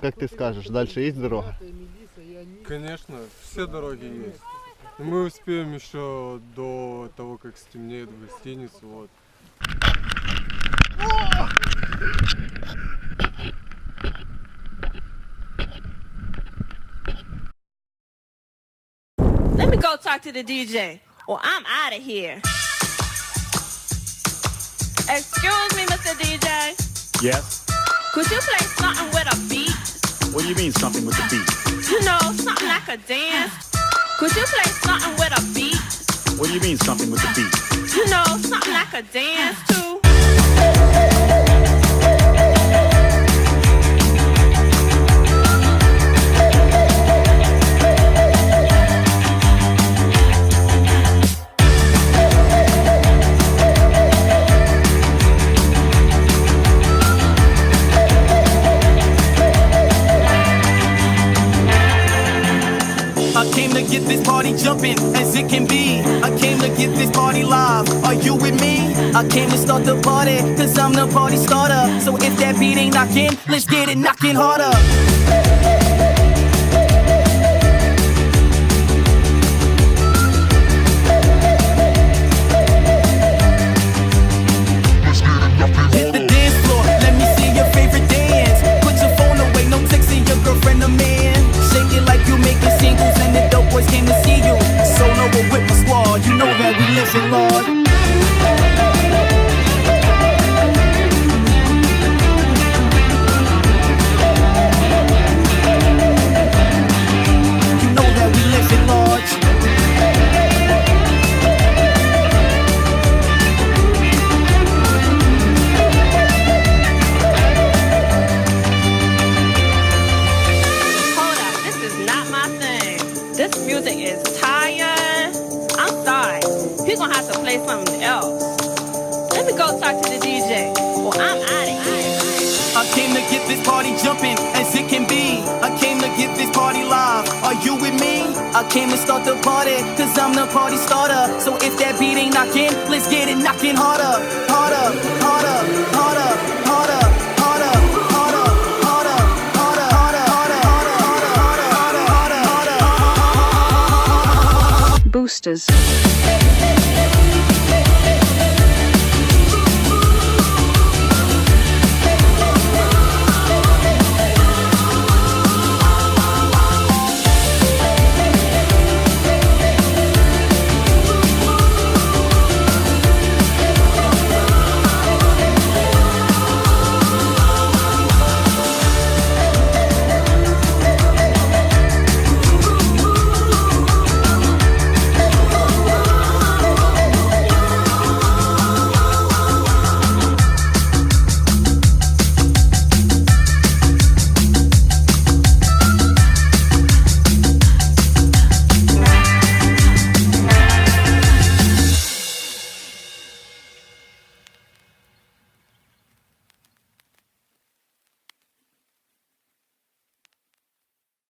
Как ты скажешь, дальше есть дорога? Конечно, все дороги есть. И мы успеем еще до того, как стемнеет в гостиницу. Вот. Let me go talk to the DJ, or I'm out of here. Excuse me, Mr. DJ. Yes? Could you play something with a beat? What do you mean, something with the beat? You know, something like a dance. Could you play something with a beat? What do you mean, something with the beat? You know, something like a dance too. I came to get this party jumping as it can be. I came to get this party live. Are you with me? I came to start the party, cause I'm the party starter. So if that beat ain't knocking, let's get it knocking harder. Hit the dance floor, let me see your favorite dance. Put your phone away, no texting your girlfriend or man. Shake it like you making singles and the dope boys came to see you. Solo or with my squad, you know that we listen, Lord. You know that we listen, Lord. Hold up, this is not my thing. This music is tired. I'm sorry. You're gonna have to play something else. Let me go talk to the DJ, or I'm out of here. I came to get this party jumping as it can be. I came to get this party live. Are you with me? I came to start the party, cause I'm the party starter. So if that beat ain't knocking, let's get it knocking harder. Harder, harder, harder, harder, harder, harder, harder, harder, harder, harder, harder, harder, harder, harder, harder. Boosters.